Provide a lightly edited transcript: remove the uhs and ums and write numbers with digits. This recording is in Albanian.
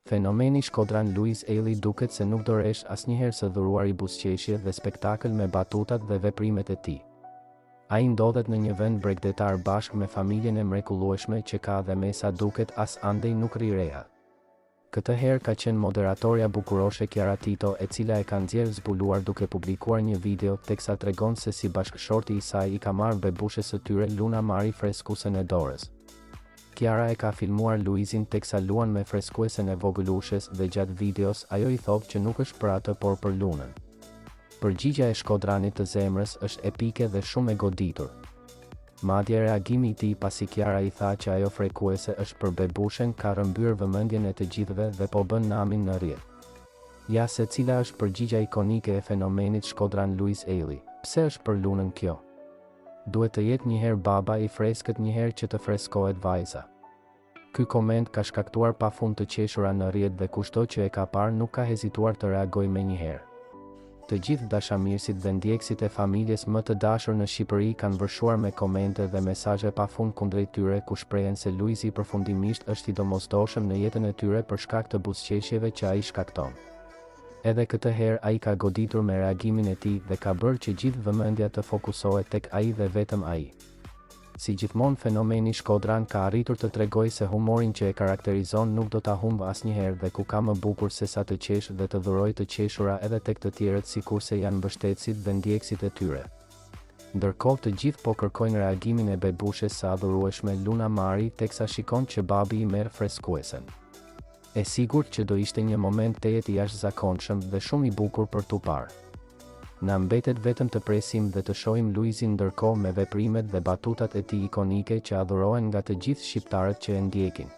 Fenomeni Shkodran Luiz Eli duket se nuk doresh asnjëherë së dhuruari buzëqeshje dhe spektakël me batutat dhe veprimet e tij. Ai ndodhet në një vend bregdetar bashkë me familjen e mrekullueshme që ka dhe me sa duket as andej nuk rri reja. Këtë herë ka qenë moderatorja bukuroshe Kiara Tito, e cila e ka nxjerrë zbuluar duke publikuar një video teksa tregon se si bashkëshorti i saj i ka marrë bebushes së tyre Luna Mari freskuesen e dorës. Kiara e ka filmuar Luizin teksa luan me freskuesen e vogëlushes dhe gjatë videos ajo i thotë që nuk është për atë por për Lunën. Përgjigjja e Shkodranit të zemrës është epike dhe shumë e goditur. Madje reagimi i tij pasi Kiara i tha që ajo frekuese është për bebushen ka rrëmbyer vëmendjen e të gjithëve dhe po bën namin në rrjet. Ja se cila është përgjigjja ikonike e fenomenit Shkodran Luiz Eli. Pse është për Lunën kjo? Duhet të jetë njëherë baba i freskët, njëherë që të freskohet vajza. Ky koment ka shkaktuar pafund të qeshura në rrjet dhe kushto që e ka parë nuk ka hezituar të reagojë menjëherë. Të gjithë dashamirësit dhe ndjekësit e familjes më të dashur në Shqipëri kanë vërshuar me komente dhe mesazhe pafund kundrejt tyre ku shprehen se Luizi përfundimisht është i domosdoshëm në jetën e tyre për shkak të buzëqeshjeve që ai shkakton. Edhe këtë herë ai ka goditur me reagimin e tij dhe ka bërë që gjithë vëmendja të fokusohet tek ai dhe vetëm ai. Si gjithmonë, fenomeni Shkodran ka arritur të tregojë se humorin që e karakterizon nuk do ta humbë asnjëherë dhe ku ka më bukur se sa të qesh dhe të dhuroj të qeshura edhe tek të tjerët sikurse janë mbështetësit dhe ndjekësit e tyre. Ndërkohë të gjithë po kërkojnë reagimin e bebushes së adhurueshme Luna Mari teksa shikon që babi i merr freskuesen. E sigurt që do ishte një moment tejet i jashtëzakonshëm dhe shumë i bukur për tu parë. Na mbetet vetëm të presim dhe të shohim Luizin ndërkohë me veprimet dhe batutat e tij ikonike që adhurohen nga të gjithë shqiptarët që e ndjekin.